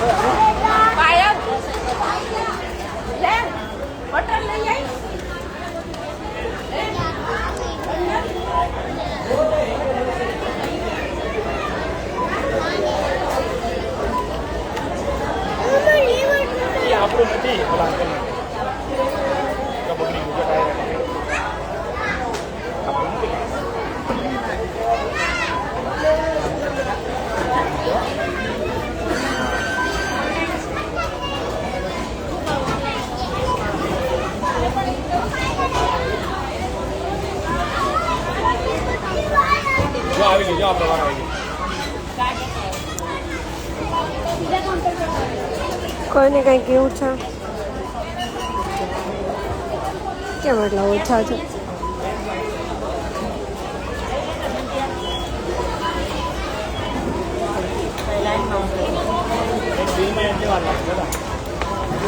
પાયલ લે બટર લઈ આવી આપણું નથી આવી ગયો આપણે વાર આવી કોઈને કંઈ કેવું છે કેમ એટલા ઓછા છે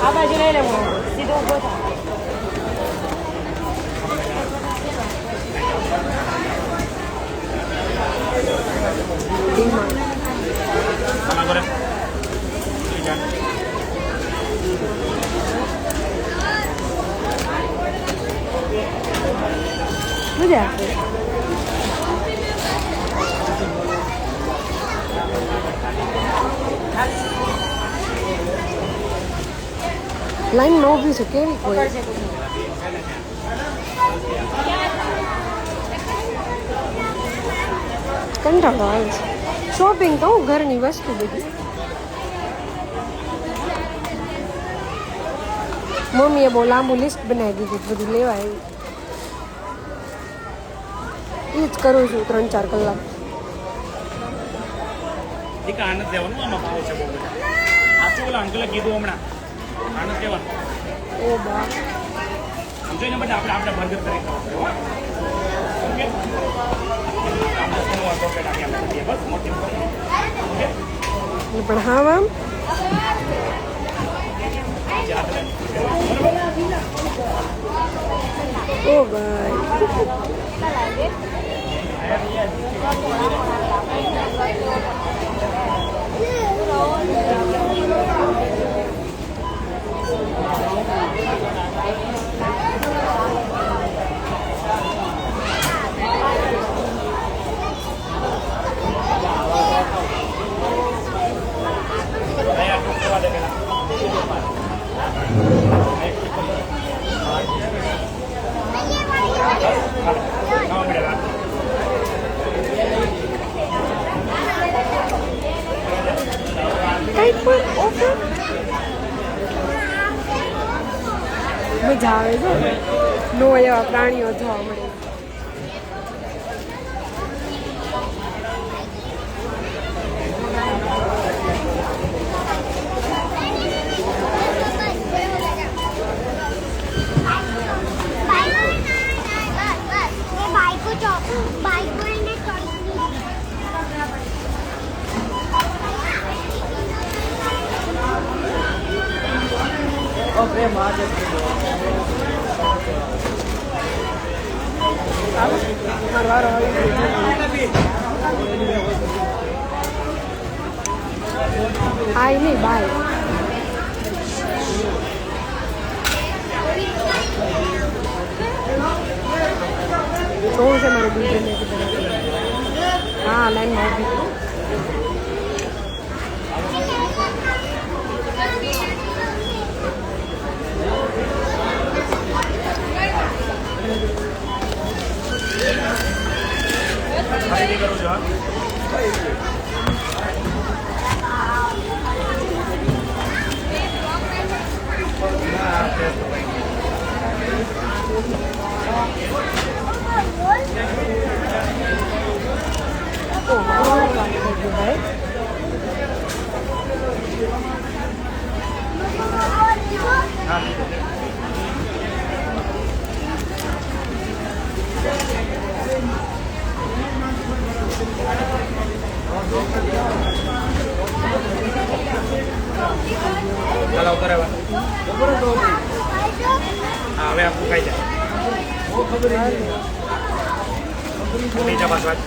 આ બાજુ લઈ લેવું સીધો ઉભો થાય મજા લાઈનમાં ઊભી છે કેવી કોઈ કંટાળો આવે છે શોપિંગ કહું ઘરની વસ્તુ બધી મમ્મીએ બહુ લાંબુ લિસ્ટ બનાવી દીધું બધું લેવા આવ્યું એ જ કરું છું 3-4 કલાક આનંદ લેવાનું આમાં ભાવ છે બહુ આ તો ઓલા અંકલે કીધું હમણાં આનંદ લેવાનું ઓ બા સમજો ને બધા આપણે બર્ગર કરી પણ હા આમ ઓ ભાઈ મજા આવે છે નો એવા પ્રાણીઓ જોવા મળે આઈ નહીં બાય જોવું છે મારું બીજું હા લાઈનમાં ઊભી કરું છું ચાલો કરાવવા હા હવે આપું ખાઈ જાય બીજા પાસ વાત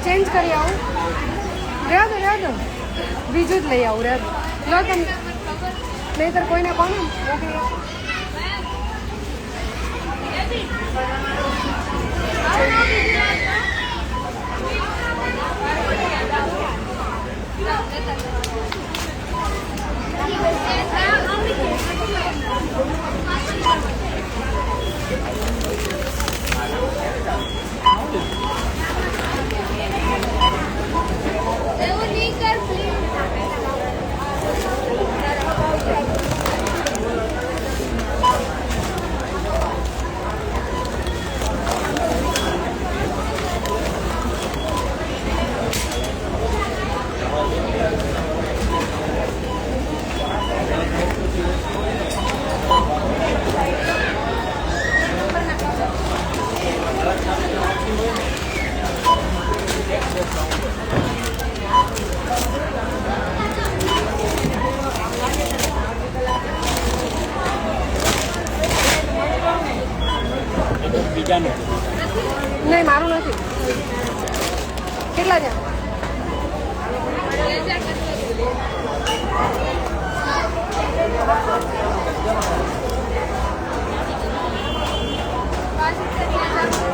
ચેન્જ કરી આવું. રહેવા દો બીજું જ લઈ આવું. રહેવા દો લો તમે, નહીંતર કોઈને કોને મોકલી આવો. બીજાનું નહીં, મારું નથી. કેટલા છે?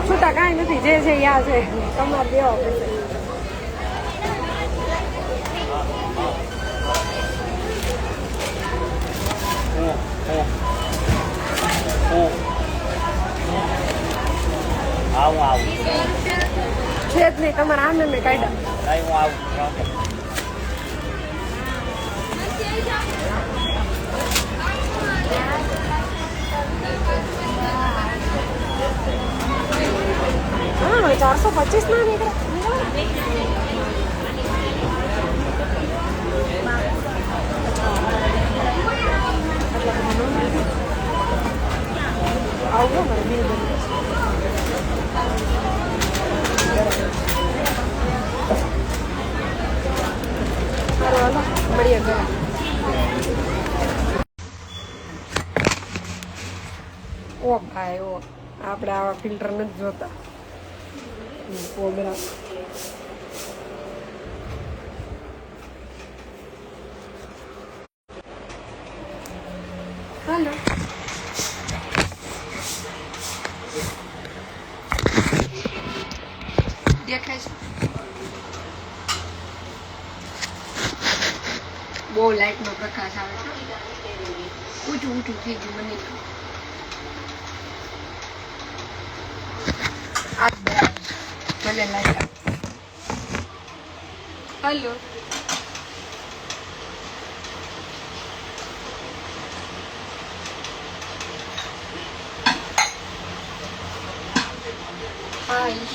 છૂટા કાંઈ નથી, જે છે યા છે. તમારે દેવા પડશે. આવું છે જ નહીં, તમારા આમે મેં કાઢ્યા. હું આવું. હા, 425 ના નીકળે. આવું મારે બિલ બની મળીએ ઘરે. ઓ ભાઈ ઓ, આપણે આવા ફિલ્ટર નથી જોતા. કોબરા હાલો. દેખાય છે બહુ લાઈટનો પ્રકાશ આવે છે. ઊંચું ઊંચું થઈ ગયું મને. આ જ બરાબર મને લાઈટ. હલો. હાય.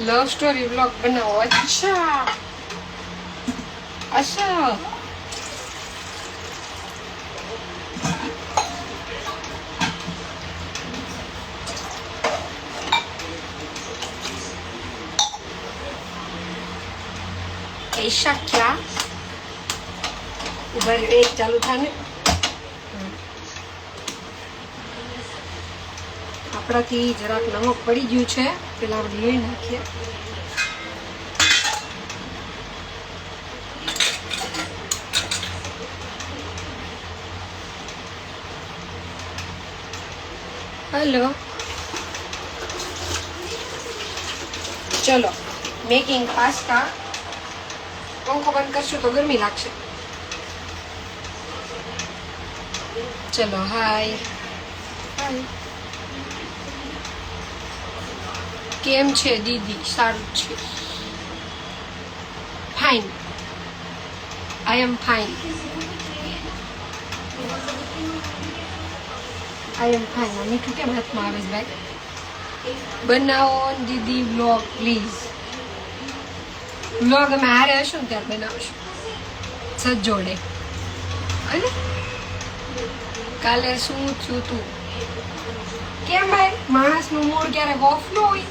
લવ સ્ટોરી વ્લોગ બનાવો. અચ્છા અચ્છા. ऐसा क्या? उधर एक चालू था ने આપણાથી જરાક નમક પડી ગયું છે, પેલા આપણે લઈ નાખીએ. હેલો, ચલો મેકિંગ પાસ્તા. પંખો બંધ કરશું તો ગરમી લાગશે. ચલો હાય હાય. કેમ છે દીદી? સારું છે. Fine, I am fine. I am fine. મીઠું કેમ હાથમાં આવે છે ભાઈ? બનાવો દીદી વ્લોગ પ્લીઝ. વ્લોગ અમે હારે હશું ને ત્યારે બનાવશું સજોડે. અને કાલે શું થયું તું? કેમ ભાઈ, માણસનું મૂડ ક્યારેક ઓફ ન હોય.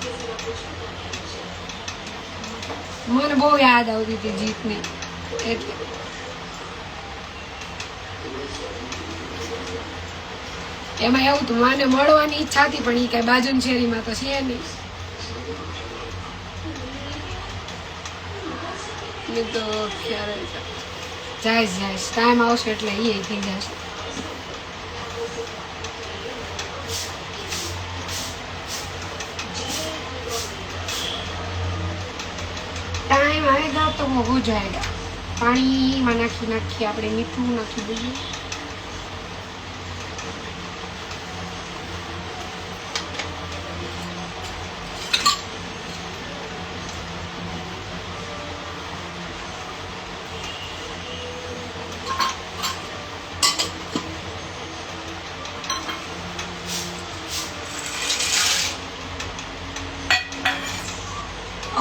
મને બહુ યાદ આવતી હતી જીતની, એટલે એમાં એવું હતું માને મળવાની ઈચ્છા હતી પણ એ કઈ બાજુની શેરીમાં તો છે નહીં. તો ક્યારે જાય ટાઈમ આવશે એટલે એ થઈ જશે. टाइम आएगा तो वो हो जाएगा. पाણીમાં નાખી આપણે મીઠું નાખી દઈએ.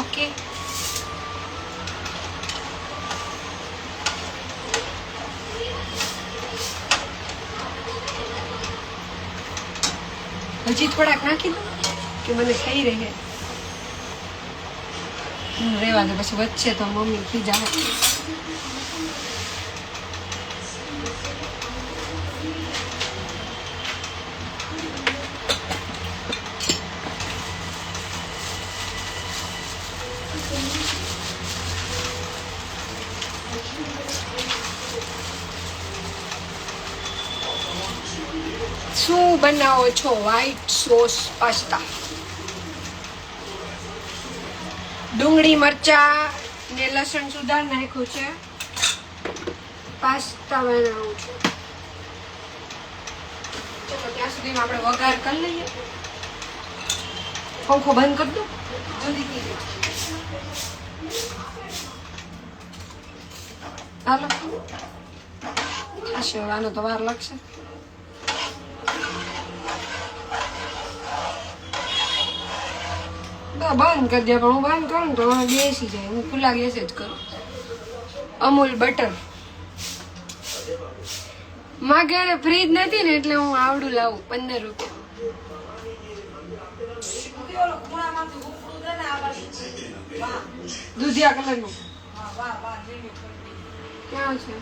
ઓકે. હજી થોડાક નાખી દો કે મને થઈ રહે. રેવા દે પછી વચ્ચે તો મમ્મી ખીજાવે. શું બનાવો છો? White sauce pasta. ડુંગળી મરચા ને લસણ સુધાર નાખ્યું છે. પાસ્તા બનાવું છું. ચલો ત્યાં સુધીમાં આપણે વઘાર કરી લઈએ. પંખો બંધ કરી દો જલ્દી થઈ જાય. હાલો થશે આનો તો વાર લાગશે. બંધ કરી દે પણ હું બંધ કરું ને તો બેસી જાય. હું ખુલ્લા ગેસે જ કરું. અમૂલ બટર માં ઘરે ફ્રીજ નથી ને એટલે હું આવડું લાવું 15 રૂપિયા. દૂધિયા કલર નું ક્યાં છે?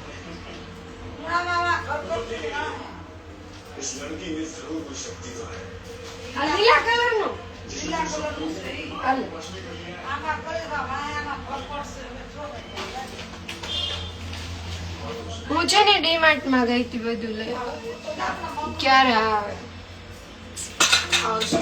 લીલા કલર નું હું છે ને ડીમાર્ટ માં ગઈ હતી બધું લઈ. ક્યારે આવે? આવશે.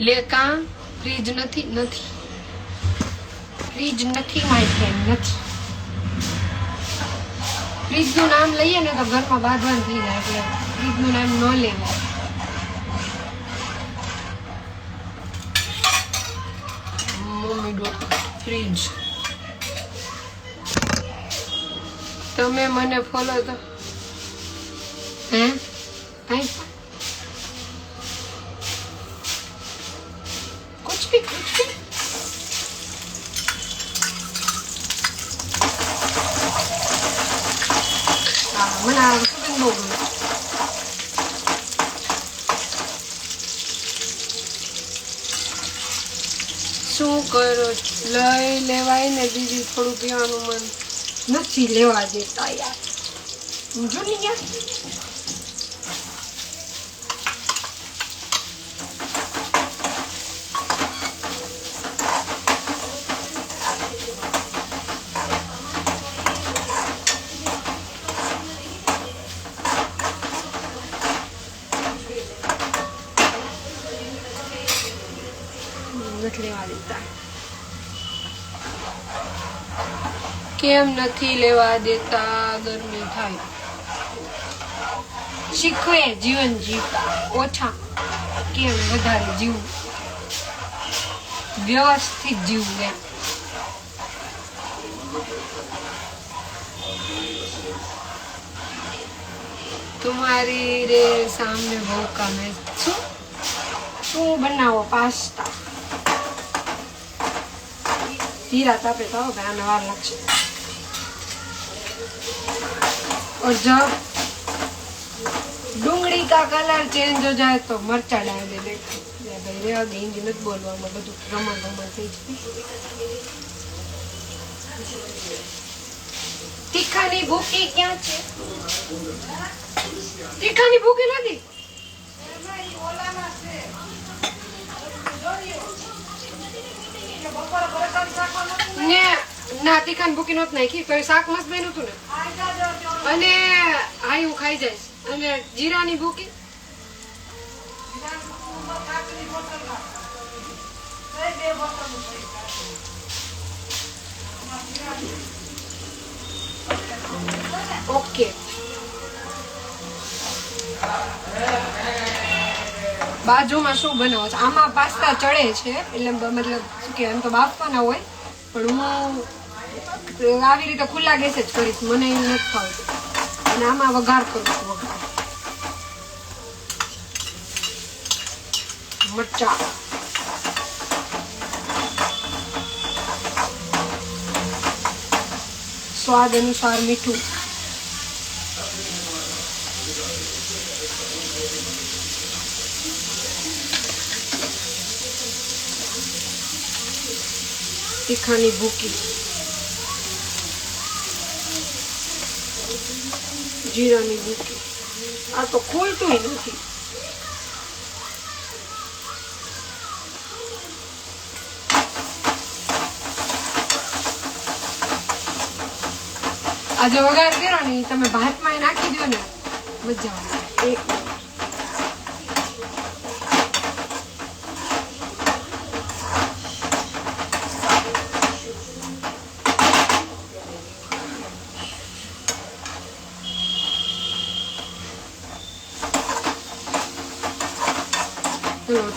લે કા ફ્રીજ નથી ફ્રીજ નથી માય ફ્રેન્ડ નથી. ફ્રીજ નું નામ લઈએ ને તો ઘરમાં બાંધવાનું થઈ જાય એટલે ફ્રીજ નું નામ ન લેવાય. Mummy dot fridge. તમે મને ફોલો તો હે કઈ कुछ भी મને આ સુગંધ બહુ ગમે. શું કરો? લઈ લેવાય ને દીદી, થોડું પીવાનું મન નથી લેવા દેતા યાર. જો નહીં યાર લેવા દેતા. કેમ નથી લેવા દેતા? ગરમી થાય. શીખવે જીવન જીવતા ઓછા કેમ વધારે જીવવું, વ્યવસ્થિત જીવવું એમ. तुम्हारी रे सामने वो काम है શું બનાવો પાસ્તા ધીરા તાપે તો આને વાર લાગશે और जब डूंगरी का कलर चेंज हो जाए तो मरचा डाल दे भाई रे अगे हिंदी मत बोलवा બધું રમણ થઈ જાય તીખાની ભૂકી ક્યાં છે તીખાની ભૂકી નથી ને ના તીખાની ભૂકી નહોતી નાખી તો શાક મસ્ત બન્યું હતું ને અને હા હું ખાઈ જઈશ અને જીરાની ભૂકી ઓકે બાજુમાં શું બનાવો છે આમાં પાસ્તા ચડે છે એટલે મતલબ શું કે એમ તો બાફવાના હોય પણ હું આવી રીતે ખુલ્લા ગેસે જ કરીશ મને એ નથી ફાવતું અને આમાં વઘાર કરું છું વઘાર મરચા स्वाद अनुसार मीठू तीखानी भूकी जीरानी भूकी आ तो खोलતું નથી આજે વઘાર કર્યો ને તમે ભાતમાં નાખી દો ને મજા આવે એક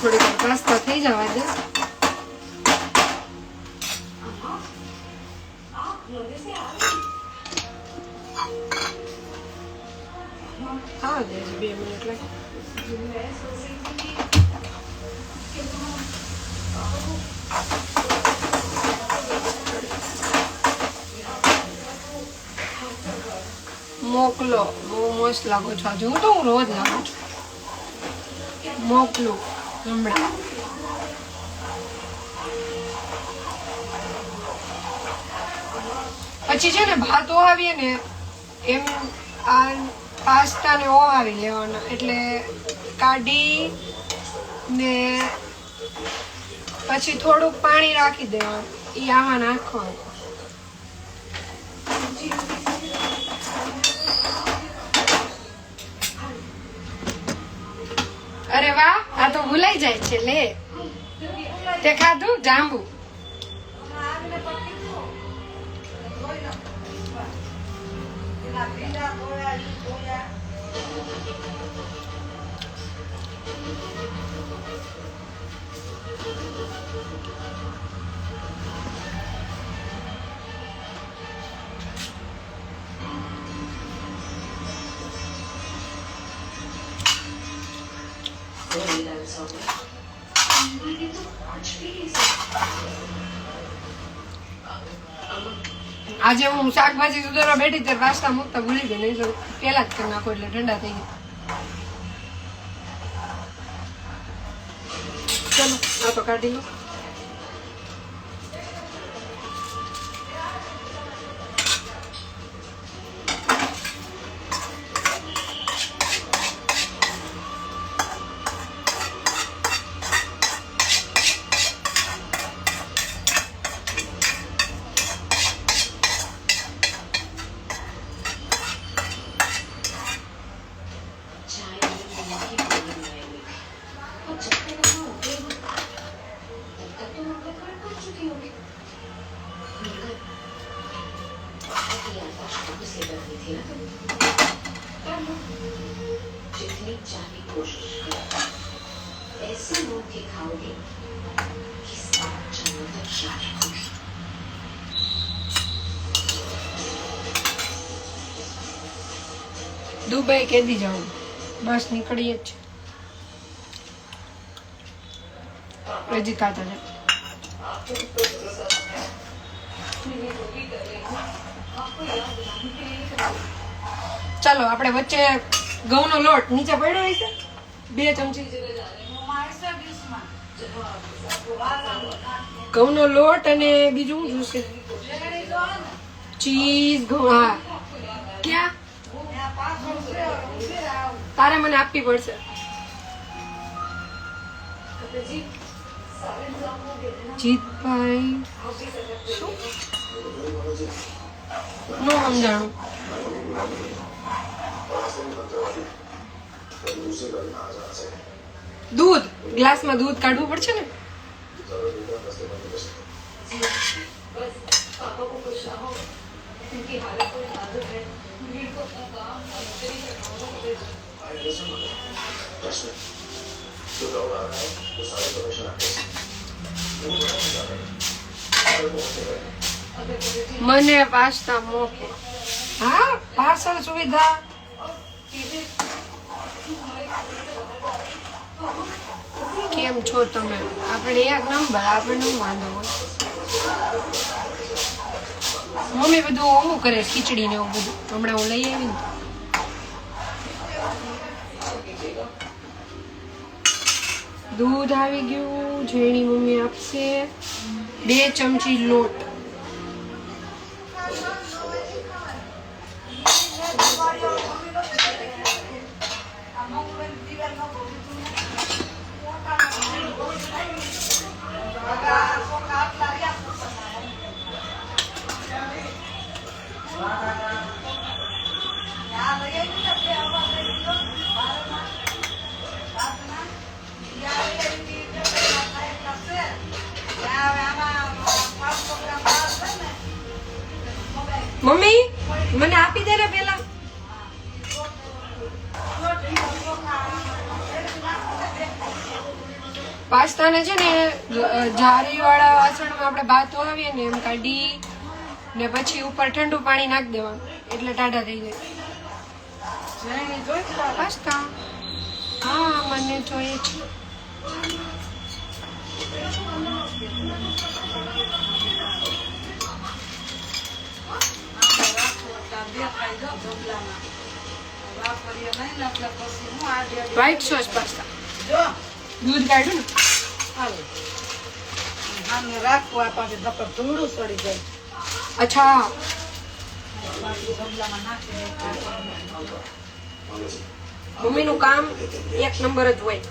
થોડી વાર પાસ્તા થઈ જવા દે હા દે 2 મિનિટ લાગે મોકલો બહુ મસ્ત લાગો છો આજે હું તો રોજ લાગુ છું મોકલું હમણાં પછી છે ને ભાત ઓહાવીએ ને એમ આ પાસ્તા ને ઓહાવી લેવાના એટલે કાઢી ને પછી થોડુંક પાણી રાખી દેવાનું એ આમાં નાખવાનું અરે વાહ આ તો ભૂલાઈ જાય છે લે તે ખાધું જાંબુ આજે હું શાકભાજી સુધારવા બેઠી ત્યારે પાસ્તા મૂકતા ભૂલી ગઈ નહીં તો પેલા જ કરી નાખો એટલે ઠંડા થઈ ગયા ચલો આ તો કાઢી લો जितनी चाहे कोशिश करो ऐसे लोग के खाओगे कि सात जन्मों तक याद रखोगे દુબઈ કેદી જાઉં? બસ નીકળીએ જ છે હજી ખાતા છે. ચાલો આપણે વચ્ચે ઘઉંનો લોટ નીચે પડ્યો હશે 2 ચમચી ઘઉંનો લોટ અને બીજું જોશે ચીઝ ઘઉં. હા ક્યાં તારે મને આપવી પડશે. જીતભાઈ શું નો સમજાણું. દૂધ ગ્લાસમાં દૂધ કાઢવું પડશે ને. મને પાસ્તા મોકલો. હા પાર્સલ સુવિધા. કેમ છો તમે? આપણે એક નંબર, આપણે નો વાંધો હોય. મમ્મી બધું ઓમું કરે ખીચડી ને એવું બધું. હમણાં હું લઈ આવી ને દૂધ આવી ગયું. જેની મમ્મી આપશે 2 ચમચી લોટ. મમ્મી મને આપી દે ને પેલા. પાસ્તાને છે ને જારી વાળા વાસણમાં આપણે ભાત ધોવીએ ને એમ કાઢી ને પછી ઉપર ઠંડુ પાણી નાખી દેવાનું એટલે ટાઢા થઈ જાય. પાસ્તા હા મને જોઈએ છે. White sauce pasta. દૂધ કાઢ્યું ને રાખવા પાસે ધૂળું સડી જાય. અચ્છા મમ્મીનું કામ એક નંબર જ હોય.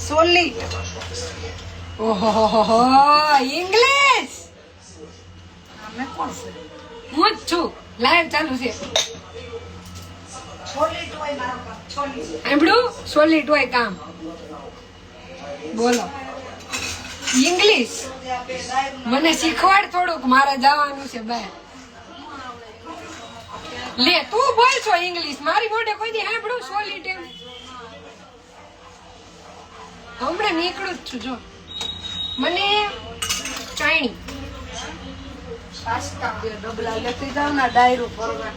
સોલિડ. ઓહો ઇંગ્લિશ. અમે કોણ છે? હું જ છું. લાઈવ ચાલુ છે. છોલી હોય મારો કામ છોલી. સાંભળું સોલિડ હોય કામ. બોલો ઇંગ્લિશ મને શીખવાડ થોડુંક. મારે જવાનું છે બહાર. લે તું બોલ છો ઇંગ્લિશ. મારી મોઢે કોઈ દી સાંભળું સોલિડ એમ. હમણાં નીકળું જ છું. જો મને ચાઇની પાસ્તા 2 ડબલા લેતી જાવ ને ડાયરો ભરવા.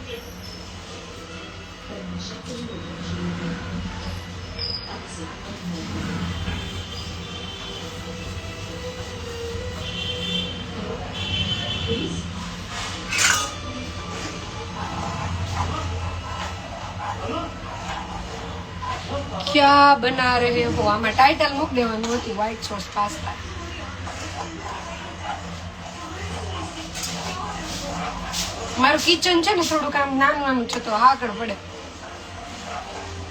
क्या बना रहे हो? આમાં ટાઇટલ મૂક દેવાનું હતું વ્હાઈટ સોસ પાસ્તા. મારું કિચન છે ને થોડુંક આમ નાનું નાનું છે તો આગળ પડે.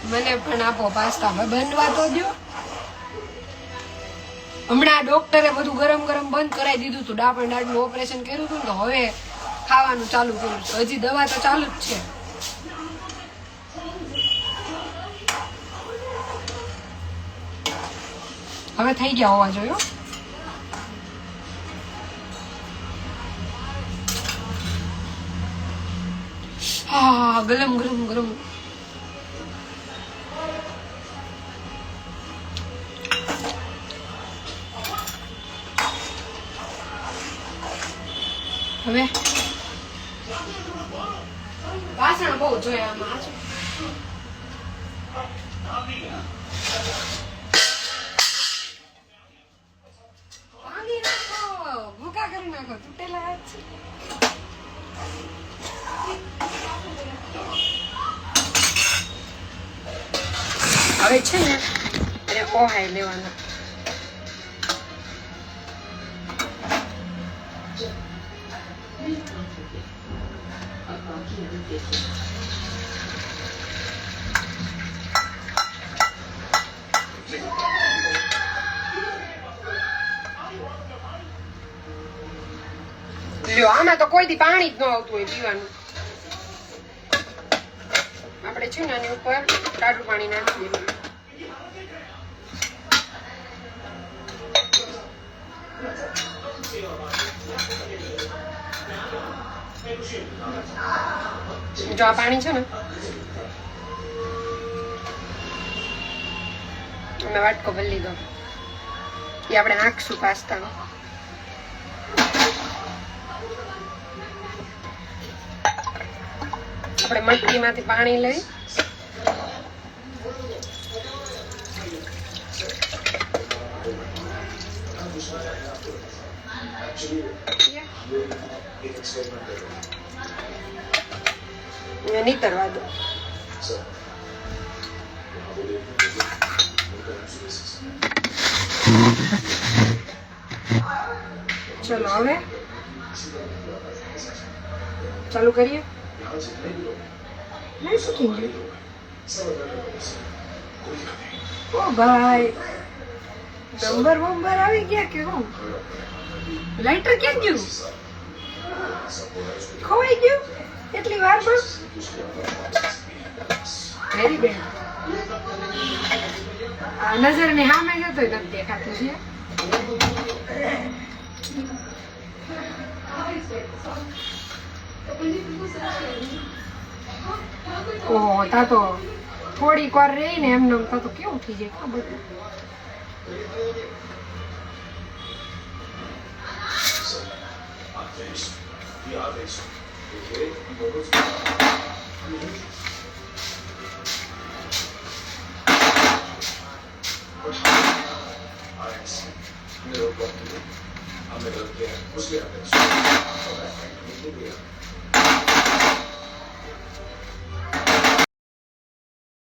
મને પણ આપો પાસ્તા. હવે બનવા તો દો. હમણાં ડોક્ટરે બધું ગરમ ગરમ બંધ કરાવી દીધું હતું. ડાપણ દાઢનું ઓપરેશન કર્યું હતું ને તો હવે ખાવાનું ચાલુ કર્યું છે. હજી દવા તો ચાલુ જ છે. હવે થઈ ગયા હોવા જોઈએ. હા ગરમ ગરમ ગરમ. હવે વાસણ બહુ જોઈએ આમાં. ભાંગી નાખો, ભૂકા કરી નાખો, તૂટેલા હાથ છે. હવે છે ને એને ઓહાઈ લેવાના. લ્યો, આમાં તો કોઈ દી પાણી જ ન આવતું હોય પીવાનું. આપણે છે ને આની ઉપર ટાઢું પાણી નાખી દેવાનું. જો આ પાણી છે ને, અમે વાટકો ભરી લીધો. એ આપણે નાખશું પાસ્તામાં. આપણે મટકીમાંથી પાણી લઈ નીતરવા દો. ચલો હવે ચાલુ કરીએ. ઓ ભાઈ, નંબર બંબર આવી ગયા કે હું? લાઇટર ક્યાં ગયું? ખોવાઈ ગયું એટલી વારમાં? Very bad. આ નજર ની સામે જતો નથી દેખાતું છે. ઓહો, તા તો થોડીક વાર રહી ને એમને તા તો કેવું થઈ જાય ખબર નહીં. I'm